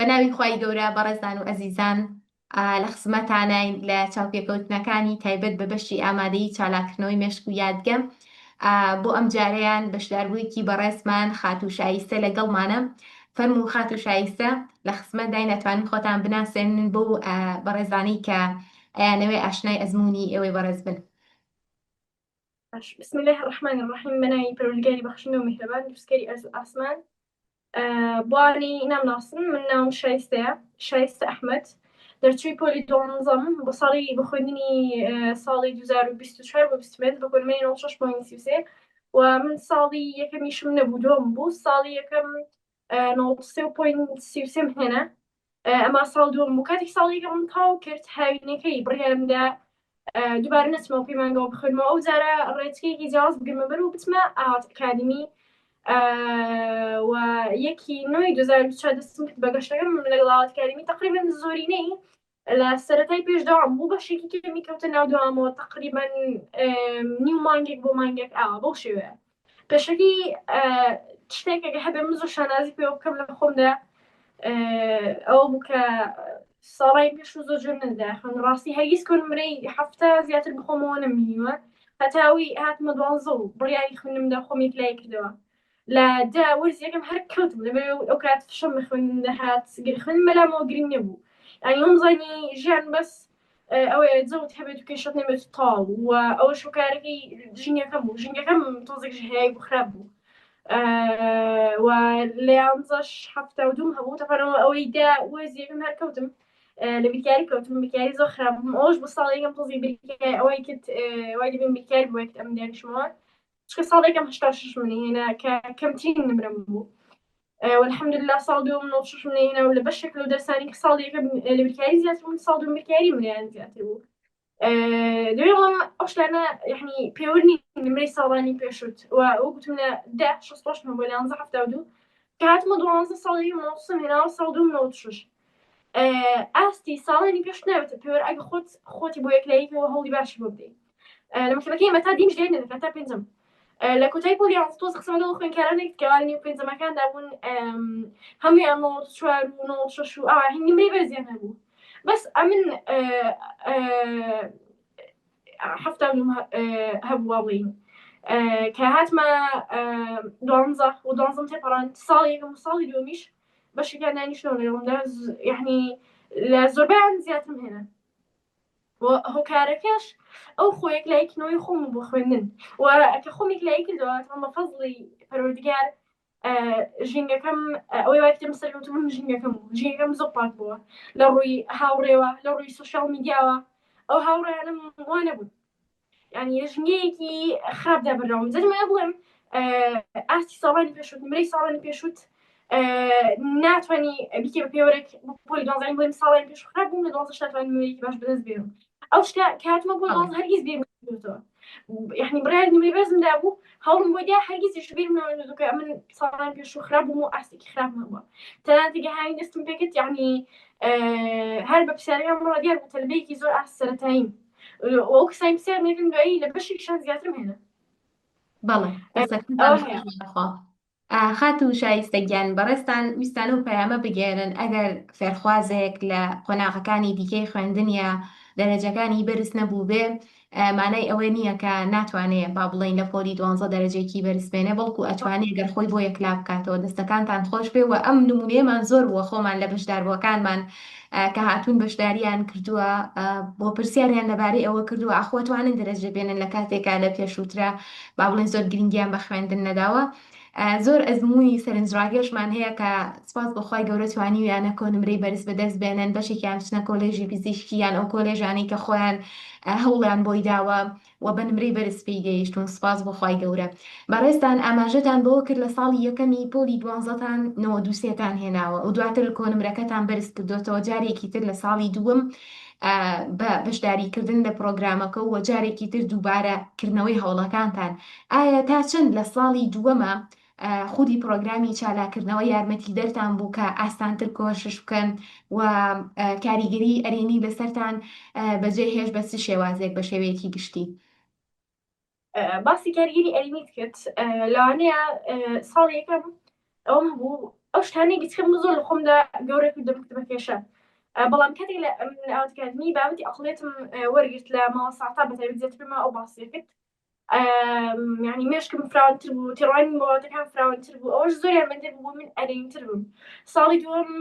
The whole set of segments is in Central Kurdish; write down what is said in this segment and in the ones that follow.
بەناوی خوای گەورە بەڕێزان و ئەزیزان لە خزمەتانین لە چاوپێکەوتنەکانی تایبەت بە بەشی ئامادەی چالاکردنەوەی مێشک و یادگەم بۆ ئەم جارەیان بەشداربوویەکی بەڕێزمان خاتوو شایستە لەگەڵمانە فەرموو خاتوو شایستە لە خزمەتدای نەتوانین خۆتان بناسێنن بۆ بەڕێزانەی کە ئەیانەوێ ئاشنای ئەزمموی ئێوەی بەڕێز بن. بسم الله الرحمن الرحیم بەناوی پەروەردگاری بەخشندە و میهرەبان دروستکەری ئەرز و ئاسمان. بوانی نامناسن من ناوم شایستەیە شایستە ئەحمەد دەرچووی پۆلی دوانزەم بۆ ساڵی بە خوێندنی ساڵی 2024 بۆ 25 بە کۆنمەی 96.33 و من ساڵی یەکەمیشم نەبوو دۆم بوو ساڵی یەکەم 93.33 هێنا ئەما ساڵ دووەم بوو کاتێک ساڵی یەکەم تاو کرد هاوینەکەی بڕیارمدا دووبارە نەچمەوە پەیمانگەوە بخوێنمەوە ئەو جارە ڕێچکەیەکی جیاواز بگرمە بەر و بچمە ئاوات ئەکادمی و یەکی نۆی 2024 دەستم کرد بە گەشتەکەم لەگەڵ ئاوات ئەکادمی تقریبا زۆرینەی لە سەرەتای پێش داوام بوو بەشێکی کەمی کەوتە ناو داوامەوە تقریبا نیو مانگێک بۆ مانگێک ئاوە بەو شێوەیە پێشەکی شتێکێکە هەبێ من زۆر شانازی پێوە بکەم لە خۆمدا ئەوە بوو کە ساڵای پێش و زۆر جۆر نەداخن ڕاستی هەرگیز کۆنمرەی هەفتە زیاتر بخۆمەوە نەمینیوە هەتاوی هاتمە دوانزە و بڕیاری خوێندنمدا خۆم یەکلای کردەوە لە دا وەرز یەکەم هەر کەوتم لەبێ ئەو کات فشەم خوێندن دەهات خوێندن مەلامەوە گرنگ نەبوو ینی هەمزانی ژیان بەس ئەوەیە جەوت هەبێت و کێشت نەبێت تاڵ و ئەوە شوکارەکەی ژینەکەم بوو ژینگەکەم تۆزێک هەیە بوو خراپ بوو و لە 11 هەبوو تەپەنەوە ئەوەی دا وەرز یەکەم هەر کەوتم لە بیرکاری کەوتم بیرکاری زۆر خراپ بووم ئەوەش بۆ ساڵێکم تۆزی بیرکاری ئەوەی کرد وای دەبێن بیرکاری بووە کرد ئەم دانیشتمەوە چکە ساڵێکم 86 منی هێنا کە کەمترین نمرەم بوو والحمدلله ساڵ دووەم 96 منی هێنا و لە بەشێک لەو دەرسانی کە ساڵ یەکەم لە بیرکاری زیاتر بوو ساڵ دووەم بیرکاری منیان زیاتر بوو دوێڵم ئەوشتانە یعنی پێوەرنی نمرەی ساڵانی پێشوت و ئەو گوتم لە 16 بۆ لە 11 کە هاتمە 12 ساڵی مۆسم هێناوە ساڵ دووەم 96 ئاستی ساڵانی پێش ناوێتە پێوەر ئەگە خۆتی بۆ یەکلاییەوە هەوڵی باشی بۆ بدەیت لە مەکتەبەکەی مەتا دینش لێ نەدەکات تا پێنجەم لە کۆتایی پۆلی تۆز قسەمەگەڵ خوێندکارانێک کەوانی و پێنجەمەکاندا بوون هەمویان 94 و 96 و هین نمرەی بەرزیان هەبوو بەس ئەمن هەفتا هەبوو واڵین کە هاتمە دوانزەم تێپەڕان ساڵی یەکەم و ساڵی دووەمیش بەشێکیان دانیشتنەوە لەگەڵمدا یعنی لە زۆربەیان زیاترم هێنا هۆکارەکەش ئەو خۆ یەکلایکردنەوەی خۆم بۆ خوێندن و کە خۆم یەکلایی کردەوە بە فەزڵی پەروەردگار ژینگەکەم ئەوەی وای کردم سەرکەوتم من ژینگەکەم زۆر پاک بووە لە ڕووی هاوڕێوە لە ڕووی سوشیال میدیاوە ئەو هاوڕێیانم وا نەبوون یعنی ژنگەیەکی خراپدا بەراوم جەرمە بڵێم ئاستی ساڵانی پێشوت نمرەی ساڵانی پێشوت ناتوانانی بیکە بە پێوەرێک پۆلی دوانزەین بڵێم ساڵیان پێش خراپ بووم لە 12 ناتوانانی نمرەیەکی باش بەدەست بێنم ئەو شتە کە هاتمە بۆ 12 هەرگیز بێم نەکردووە یعنی بڕیار نمرەی بەرزمدا بوو هەوڵم بۆ دا هەرگیز هیچ بیرم نەوەردووە کە من ساڵان پێش خراپ بووم و ئاستێکی خراپ نەبووە تەنانەت دیگە هاوین دەستم پێ کرد یعنی هەر بە پرسیارەکان بڕوا دیار بوو تەلبەیەکی زۆر ئاست سەرەتاییم ئەو کەسانی پرسیار نەکردن دوایی لە بەشێکیشان زیاترم هێنا بەڵێ خات و شایستەگیان بەڕێستان ویستان و پەیامە بگێرن ئەگەر فێرخوازێک لە قۆناغەکانی دیکەی خوێندنیە دەرەجەکانی بەرز نەبوو بێ مانای ئەوەی نییە کە ناتوانێت با بڵین لە پۆلی 12 دەرەجێکی بەرزبێنێ بەڵکو ئەتوانێت گەر خۆی بۆ یەکلا بکاتەوە دەستەکانتان خۆش بێ و ئەم نمونەیەمان زۆر بووە خۆمان لە بەشداربووەکانمان کە هاتوون بەشداریان کردووە بۆ پرسیاریان لەبارەی ئەوە کردووە ئەخۆتوانن دەرەجە بێنن لە کاتێکا لە پێشووترا با بڵێن زۆر گرنگیان بە خوێندن نەداوە زۆر ئەزمموی سەرنجڕاگەشمان هەیە کە سپاس بەخوای گەورە توانیویانە کۆنمرەی بەرز بەدەست بێنن بەشێکیان بچنە کۆلێژی پزیشکیان ئەو کۆلێژانی کە خۆیان هەوڵیان بۆی داوە و بە نمرەی بەرز پێی گەیشتون سپاس بەخوای گەورە بەڕێستان ئاماژەتان بەوە کرد لە ساڵی یەکەمی پۆلی 12تان 92 هێناوە و دواتر کۆنمرەکەتان بەرز کردوتەوە جارێکی تر لە ساڵی دووەم بە بەشداریکردن لە پرۆگرامەکە و جارێکی تر دووبارە کردنەوەی هەوڵەکانتان ئایا تا چەند لە ساڵی دووەمە خودی پرۆگرامی چالاکردنەوە یارمەتی دەرتان بوو کە ئاستانتر کۆشش بکەن و کاریگەری ئەرێنی لەسەرتان بەجێ هێش بە چ شێوازێک بە شێوەیەکی گشتی باسی کاریگەری ئەرێنیت کرد لەوانەیە ساڵ یەکەم ئەوم بوو ئەو شتانەی کچکەم زۆر لە خۆمدا گەورە کردە مکتتەبە کێشە بەڵام کاتێک لە ئاوتکردنی بابەتی ئەقلێتم وەرگرت لە ماوە ساعتا بەتەوی زیاترمە ئەو باسی کرد يعني مێشکم فراوانتر بوو تێڕوانی مڵاتەکان فراوانتر بوو ئەوەش زۆر یارمەندە بوو من ئەرینتر بووم ساڵی دووەم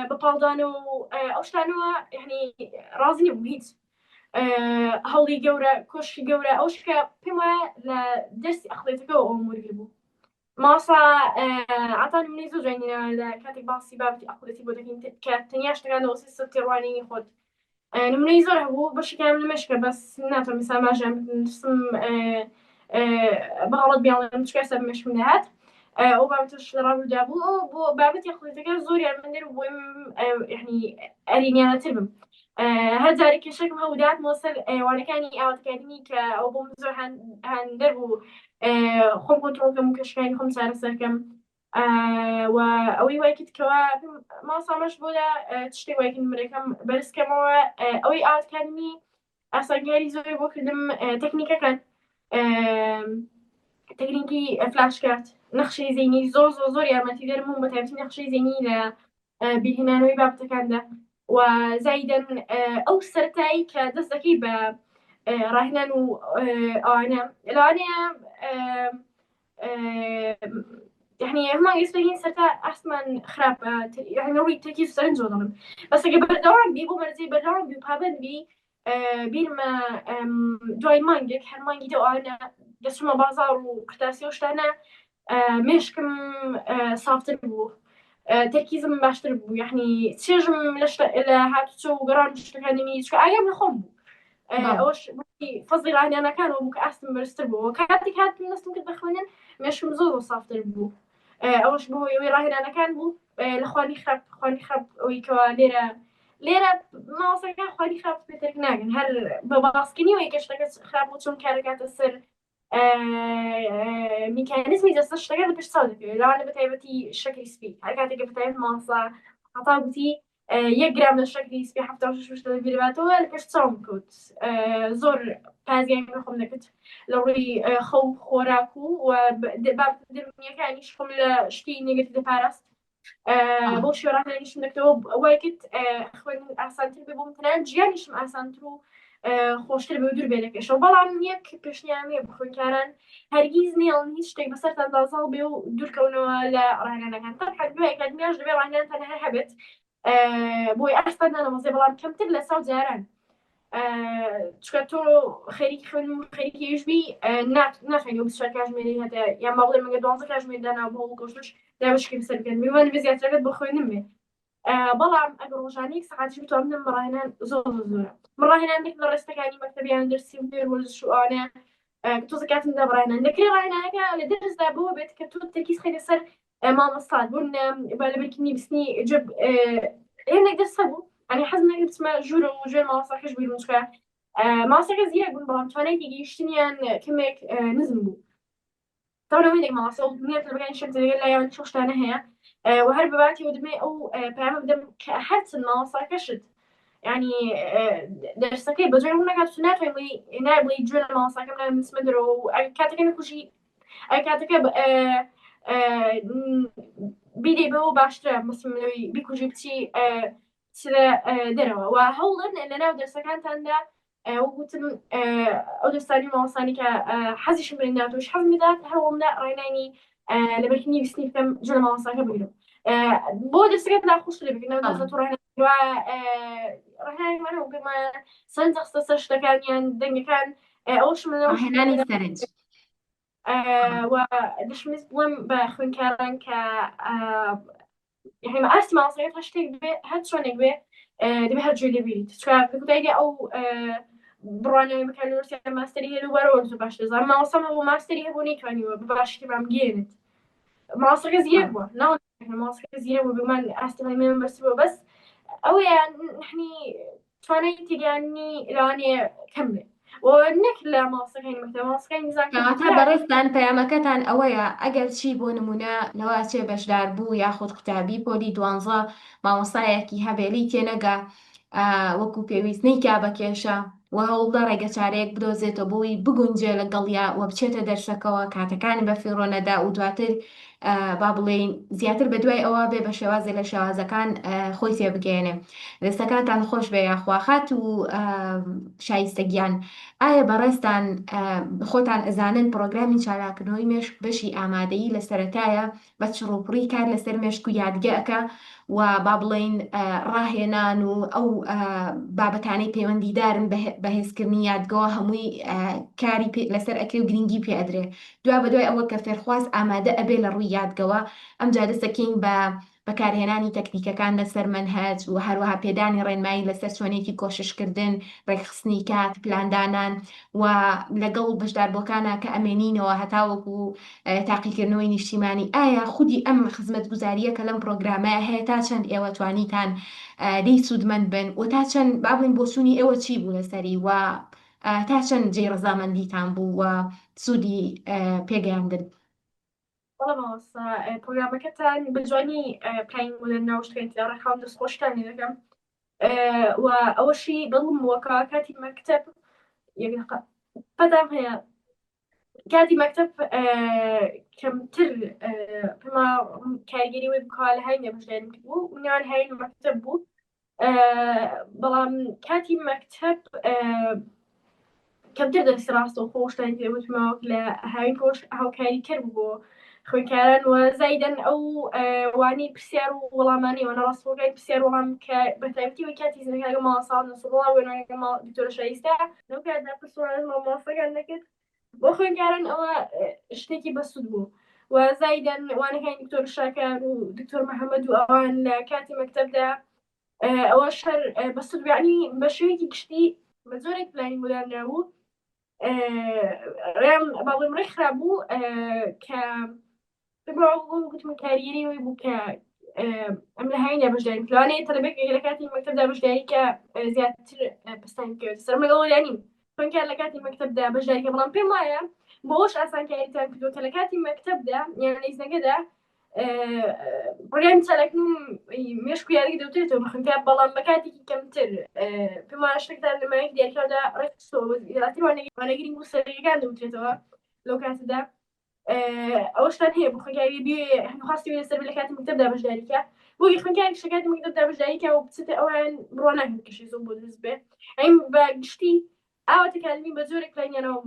بە پاڵدانە و ئەو شتانەوە یعنی ڕازی نەبوو هیچ هەڵی گەورە کۆشکی گەورە ئەو شکە پێم وایە لە دەستی ئەخڵێتەکەەوە ئەو وەرگر بوو ماسا عتان منی زۆر جوێنینە لە کاتێک باسی بابەتی ئەخڵەتی بۆ دەکەین کە تەنیا شتەکان دەوەسی تێڕوانینی خۆت نمونەی زۆر هەبوو بەشێکیان لە مەشکە بەس ناتوانم میسال ماژیان بنووسم بەهەڵەت بیاڵێم چکە سەر مەشکم دەهات ئەو بابەتش لە ڕابردوودا بوو ئەو بۆ بابەتی ئەخڵەتەکە زۆر یارمەندەر بوو بۆم یعنی ئەرینیانەتر بم هەر جارێک کێشەکم هەبوو مۆسەر ئەوانەکانی ئاواتکردنی کە ئەو بۆم زۆر هەندەر بوو خۆم کۆنتڕۆڵکەم و کێشەکانی خۆم چارەسەرکەم و ئەوەی وای کردکەوە ماسامەش بۆ لە شتێک وای نمرەکەم بەرزکەمەوە ئەوەی ئاواتکردنی ئاسانگاری زۆری بۆ کردم تەکنیکەکان تەکنیکی فلاشکارت نەخشەی زەینی زۆر یارمەتی دەرمون بە تایبەتی نەخشەی زەینی لە بیرهێنانەوەی بابەتەکاندا و زایدەن ئەو سەرەتایی کە دەست دەکەی بە ڕاهێنان و ئەوانە لەوانەیە يعني هما يسبقين سرتا أحسن خراب يعني روي تركيز سرنج وضعهم بس أجي بردوان بي بو مرزي بردوان بي بابن بي بير ما دوای مانگێک هەر مانگی دە ئەوانە دەچمە بازار و قرتاسی و شتانە مێشکم سافتر بوو تەرکیزم باشتر بوو یعنی چێژم لە هاتوچە و گەڕان شتەکانیمی چکە ئاگام لە خۆم بوو ئەوەش فەزی ڕاهێنانەکانەوە بوو کە ئاستم بەرزتر بوو کاتێک هاتم نەستم کرد بخوێنن مێشکم زۆر سافتر بوو ئەوەش بۆ ئەوەی ڕاهێنانەکان بوو لە خوانی خراپ ئەوەی کەوا لێرە ماسەکە خوانی خراپ پێتر ناگەن هەر بە باسکردنی وەی کەشتەکە خراپ بوو چۆن کارەکاتە سەر میکانیزمی دەستە شتەکە لە پێش چاو دەکەوێت لەوانە بە تایبەتی شەکری سپی هەر کاتێکە بە تایبەت ماسا هەتا گوتی 1 گرام لە شەکری سپی 76 بیرباتەوە لە پێش چاوم کەوت زۆر پازیان خۆم دەکرد لە ڕووی خەو خۆراک و دەرونیەکانیش خۆم لە شتی نێگەتی دەپاراست بۆ شێڕاهێنانیشم دەکەوە وای کرد خوێندن ئاسانتر بێ بۆم تەنانەت ژیانیشم ئاسانتر و خۆشتر بێ و دوور بێ لە کێشەوە بەڵام یەک پێشنیانێ بە خوێندکاران هەرگیز نێڵن هیچ شتێک بەسەرتان دازاڵ بێ و دوورکەونەوە لە ڕاهێنانەکان تەنها دوای ئەکادمیاش دەبێ ڕاهێنانتان هەر هەبێت بۆی ئەستان نانەمەزێ بەڵام کەمتر لە ساو جاران چکە تۆ خەریکی خوێن خەریکی هێژبی ناتوانێت و 24 کاتژمێری هەتە یان با بڵێ مەگە 12 کاتژمێر دانا بۆ گۆشتش دابشکی بەسەر بکەن میوان بێ زیاترەکەت بۆ خوێندن بێ بەڵام ئەگەر ڕۆژانەیەک سەعاتیش بتوانم ڕاهێنان زۆر زۆرە من ڕاهێنانێک لە ڕێستەکانی مەکتەبیان دەرسی و پێر وەرزش و ئەوانە تۆزە کاتمدا بڕاهێنان دەکرێت ڕاهێنانەکە لە دەرسدا بۆ بێت کە تۆ تەرکیز خەیتە سەر مامۆستات بوون لەبەرکردنی بستنی جب هێندێک دەرس هەبوو يعني حەزم نەکرد بچمە ژوورە و ژێر مامۆستاکەش بیرون چکە مامۆستاکە زیرەک بوون بەڵام توانایەکی گەیشتنیان کەمێک نزم بوو تاوانەوەی مامۆستا و نیەت لەبەرانی شەک دەگەر لایەن چۆ شتانە هەیە و هەر بەباتی و دەمێ ئەو پەیامە بدەم کە هەرچەند مامۆستاکەشت يعني دەرسەکەی بەجێ ڕوو نەکات و ناتوانێت نابڵێ گوێ لە مامۆستاکەم نامچمە دەرەوە و کاتەکە نەکوژی کاتەکە بیدێ بەوە باشترە مەسم لەوەی بیکوژی بچی دەرەوە و هەوڵن لە ناو دەرسەکانتاندا وگوتم ئەو دەستانی مامۆستانی کە حەزیشم بێ ناتۆش حەز میدات هەوڵمدا ڕاهێنانی لەبەرکردنی ویستنی بکەم جوێ لە مامۆستاکە بگرم بۆ دەستەکەت ناخۆش لێ بکەن ڕاهێنانیمانە وگەمە سەرنج دەخستە سەر شتەکانیان دەنگەکان ئەوشم ڕاهێنانی سەرنج و دەشمیست بڵێم بە خوێندکاران کە يعني ئاستی مامۆستاکەت هەر شتێک بێ هەر چۆنێک بێ دەبێ هەر گوێ لێبیریت چکە بەگوتایگە ئەو بڕوانەوەی بەکارلۆرسی ماستەری هەیە وەرەوە زۆر باش دەزانم مامۆستام بۆ ماستەری هەبوو نەیتوانیوە بەباشی بامگێنێت مامۆستاکە زیرەک بووە مامۆستاکە زیرەک بوو بمان ئاستی هەڵمێنم بەرسی بووە بەس ئەوەیان نحنی توانای تێگەیاندنی لەوانەیە کەم بێت نەک لە مامۆستاکانی مەکتەب مامۆستاکانی کەواتە بەڕێستان پەیامەکەتان ئەوەیە ئەگەر چی بۆ نمونە لەوا چێ بەشدار بوو یاخود قوتابی پۆلی 12 مامۆستایەکی هەبێلی تێنەگا وەکو پێویست نەیکا بە کێشە و هەوڵدا ڕێگە چارەیەک بدۆزێتەوە بۆی بگونجێ لەگەڵیا و بچێتە دەرسەکەەوە کاتەکانی بە فیڕۆنەدا و دواتر با بڵێن زیاتر بە دوای ئەوە بێ بە شێوازێ لە شێوازەکان خۆی تێبگەێنێ. دەستەکانتان خۆش بێ یاخواخات و شایستەگیان. ئایا بەڕێستان خۆتان ئەزانن پرۆگرامی چالاکردنەوەی مێشک بەشی ئامادەیی لە سەرەتایە بە چڕوپڕی کار لەسەر مێشک و یادگەکە و با بڵێن ڕاهێنان و ئەو بابەتانەی پەیوەندیدارن بەهێزکردنی یادگەوە هەمووی کاری لەسەر ئەکرێ و گرنگی پێ ئەدرێ. دوا بەدوای ئەوە کە فێرخواز ئامادە ئەبێ لە ڕووی یادگەوە ئەم جا دەستەکەین بە بەکارهێنانی تەکنیکەکان لەسەر منهەج و هەروەها پێدانی ڕێنمایی لەسەر چۆنێکی کۆششکردن، ڕێکخستنی کات، پلاندانان و لەگەڵ بەشداربووەکانە کە ئەمێنینەوە هەتاوەکو تاقیکردنەوەی نیشتیمانی. ئایا خودی ئەم خزمەتگوزاریە کە لەم پرۆگرامە هەیە تا چەند ئێوە توانیتان دەی سوودمەند بن و تا چەند با بڵێن بۆچوونی ئێوە چی بوو لەسەری و تا چەند جێ ڕەزامەندیتان بوو و سوودی پێگەیاندن؟ بەڵامەوەستا پرۆگرامەکەتان بە جوانی پلاین بوو لە ناو شتێکی لە ڕێکخاو دەستخۆشتانی دەکەم و ئەوەشی دڵم وەکە کاتی مەکتەب پەدام هەیە کاتی مەکتەب کەمتر پێما کارگەری وی بکە لە هاینە بەشداریم کرد بوو ونیان هاین مەکتەب بوو بەڵام کاتی مەکتەب کەمتر دەستی ڕاستە و خۆشتانی پێوتمەوە لە هاوین خۆش هاوکاری کرد بۆ خوێنکاران و زایدەن ئەو وانی پرسیار و وەڵامانی وەنە ڕاستەکەی پرسیار وەڵام کە بەتایبەتی وی کاتی زنەکە ماڵ ساڵ نەسوڵا وێنەکە ماڵ دکتۆرە شایستە لەو کاتدا پرسیاران مامۆستەکان دەکرد بۆ خوێنکاران ئەوە شتێکی بەسوود بوو و زایدەن وانەکانی دکتۆر شاکار و دکتۆر محەممەد و ئەوان لە کاتی مەکتەبدا ئەوە شەر بەسوود یعنی بە شوەیەکی گشتی بە زۆرێک پلانی بۆدان نابوو ڕێم باڵێم ڕێ خرابوو کە گوتم کاریگەری وی بوو کە ئەم لە هاینە بەشداری پلانێت تەلبێک لە کاتی مەکتەبدا بەشداری کە زیاتر پستانی کرد سەرمە لەگەڵیانیم خوێنکار لە کاتی مەکتەبدا بەشداریکە بەڵام پێم وایە بۆش ئاسانکاریتان کردو کە لە کاتی مەکتەبدا یان لەیزنەکەدا پرۆگرامی چالاکردن مێشک و یادگە دەوترێتەوە بە خوێنکار بەڵام بە کاتێکی کەمتر پێم وایە شتێکتان لەمایەکی دیاریکراودا ڕێکخستەوە وانەگرنگ و سەرەکیەکان دەوترێتەوە لەو کاتەدا ئەوە شتان هەیە بۆ خوێنکاری بێ هەخواستی وێ لەسەر لە کاتی مەکتەبدا بەشداریکە بۆی خوێنکاری شەکاتی مەکتەبدا بەشداریکە و بچێتە ئەوان بڕوا ناکرد کەشی زۆر بۆ دروست بێ ئەین بە گشتی ئاوا تەکالیمی بە زۆرێک پلانیانەوە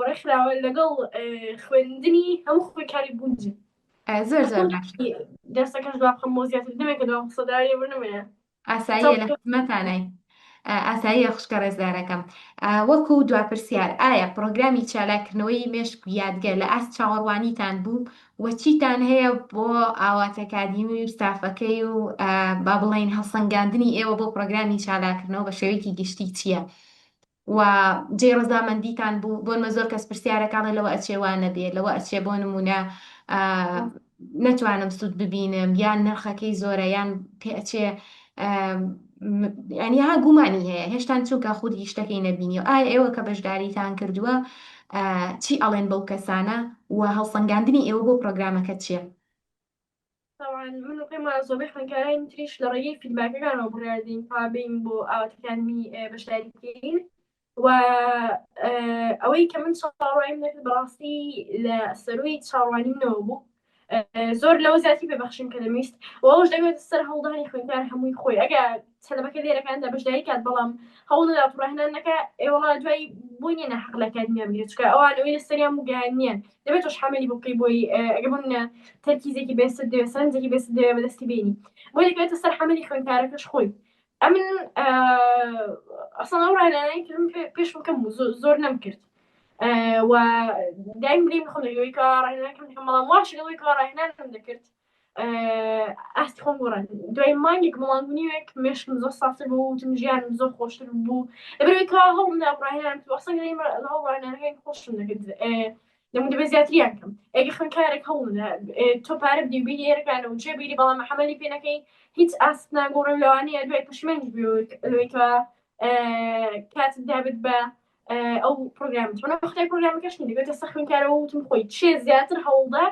ڕێکخراوە لەگەڵ خوێندنی هەموو خوێنکاری بوونجی زۆر زۆر باش. دەستەکەش دوا بخەم بۆ زیاتر دەمێکە دەوام سەداری بنەوەیە ئاساییە لە خزمەتانەی ئاساییە خوشکە ڕێزدارەکەم. وەکو دواپرسیار ئایا پرۆگرامی چالاکردنەوەی مێشک و یادگە لە ئاست چاوەڕوانیتان بوو و چیتان هەیە بۆ ئاواتەکادیمی و ستافەکەی و با بڵێن هەڵسەنگاندنی ئێوە بۆ پرۆگرامی چالاکردنەوە بە شێوەیەکی گشتی چییە؟ و جێ ڕەزامەندیتان بوو بۆنمە زۆر کەس پرسیارەکانە لەوە ئەچێوانە بێت لەوە ئەچێ بۆ نمونە نەتوانم سوود ببینم یان نرخەکەی زۆرە یان پێچێ ینی ها گومانی هەیە هێشتان چووکە خودی شتەکەی نەبینی و ئایا ئێوە کە بەشداریتان کردووە چی ئەڵێن بەو کەسانە و هەڵسەنگاندنی ئێوە بۆ پرۆگرامەکە چییە؟ من پێما زۆربەی خوێنکارانی تریش لە ڕێگەی فیدباکەکانەوە بڕاردین پابین بۆ ئاواتەکانی بەشداریکردین و ئەوەی کە من چاڕوایم نەکرد بەڕاستی لە سەروی چاڕوانی منەوە بوو زۆر لەوە زیاتی پێبەخشیم کە دەمویست وەش دەوێت سەر هەوڵدانی خوێنکار هەمووی خۆی ئەگە سەلبەکە لێرەکاندا بەشداری کات بەڵام هەوڵدا ڕاهێنان نەکە ئێوەڵا دوای بوونی نەحق لە کاتمیان چکە ئەوان ئەوەی لە سەریان بگەیان نییان دەبێت تۆش حاملی بکەی بۆی ئەگە بوون تەرکیزێکی بێست دەوێت سەرنجێکی بێست دەوێت بەدەستی بینی بۆی دەکەوێتە سەر حەملی خوێنکارەکەش خۆی ئەمن ئەسڵ ئەو ڕاهێنانەی کردم پێش بکەم زۆر نەمکرد و دایم بریم خۆم لەوەی کە ڕاهێنانەکەم دەکەم بەڵام واش لەوەی کە ڕاهێنانم دەکرد ئاستی خۆم گۆڕان دوای مانگێک مڵانبوونیوێک مێشکم زۆر سافتر بوو وتم ژیانم زۆر خۆشتر بوو لەبەرەوەی کە هەوڵمدا ڕاهێنان ئەسڵ هەوڵ ڕاهێنانەکەی خۆشم دەکرد دەمون دەبێت زیاتریان کەم ئەگە خوێنکارێک هەوڵدا تۆ پارە بدی بیری ئێرەکانە و جێ بیری بەڵام حەمەلی پێ نەکەی هیچ ئاست ناگۆڕم لەوانەیە دوای پشمێنج لەوەی کە کاتت دابێت بە ئەو پرۆگرامت من خۆی پرۆگرامەکەشنی دەبێتە سەر خوێنکارەوە وتم خۆی چێ زیاتر هەوڵدا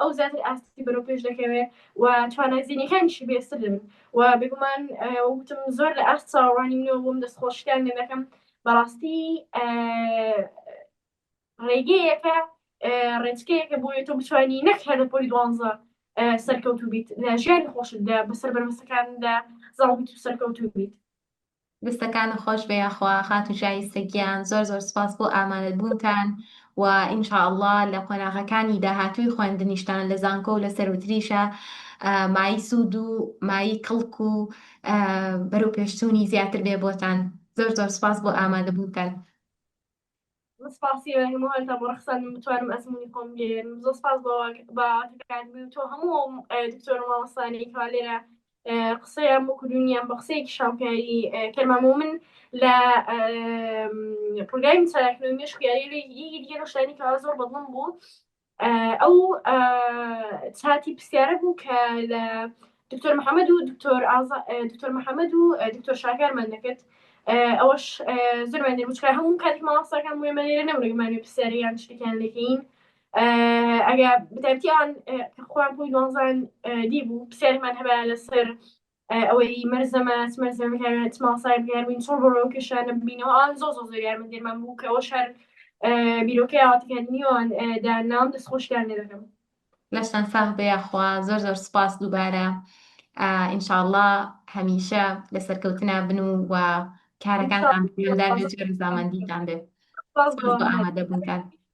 ئەو زیاتر ئاستی بەرەو پێش دەکەوێت و توانایزینەکانیشی بێستر دەبن و بێگومان وتم زۆر لە ئاست چاوەڕوانی منەوە بۆم دەستخۆشیان لێ دەکەم بەڕاستی ڕێگەیەکە ڕێچکەیەکە بۆی تۆ بتوانانی نەک هەر لە پۆلی 12 سەرکەوتو بیت لە ژیانی خۆشتدا بەسەر بەرمەسەکاندا زاڵ بیت و سەرکەوتو بیت. دەستەکان خۆش بێ یاخوا خات و شایستەگیان زۆر زۆر سپاس بۆ ئامانەت بوونتان و ئینشاءالله لە قۆناغەکانی داهاتووی خوێندنیشتان لە زانکۆ و لە سەروتریشە مای سوود و مای کڵک و بەرەو پێشچوونی زیاتر بێ بۆتان. زۆر زۆر سپاس بۆ ئامادە بوونتان. سپاسی هەموو هەرتا بۆ ڕخسان بتوانم ئەزمموی خۆم بێن زۆر سپاس بەکان تۆ هەموو دکتۆر مامۆستانی کا لێرە قسەیان بۆ کردونیان بە قسەیەکی شاوکاری کەرمامۆ من لە پرۆگرامی چالاکنەوەی مێشکیاری دیگە ڕۆشتانی کەوا زۆر بەدڵم بوو ئەو چاتی پرسیارە بوو کە لە دکتۆر محەممەد و دکتۆر محەممەد و دکتۆر شاکارمان دەکرد ئەوەش زۆرمان دێ بچکە هەموو کاتێک مامۆستاکان بووێمە لێرە نەمرەگەمانی پرسیاریان شتێکیان لەکەین ئەگە بتابتیان خۆیان بووی دوانزان دی بوو پرسیارمان هەبە لەسەر ئەوەی مەرزەمە مامۆستای بگەڕبین چۆن بۆ کێشانە ببینەوە ئان زۆ زۆر یارمە دێرمان بوو کە ئەوە شار بیرۆکەی ئاواتەکانیوان دانام دەست خۆشیان لێ دەکەم. لەشتان ساغ بێ یاخوا زۆر زۆر سپاس دووبارە ئینشاءالله هەمیشە لە سەرکەوتنا بن و کارەکانتان پێدار بێت و ڕێزامەندیتان بێت. سپاس بۆ ئامادەبوونتان.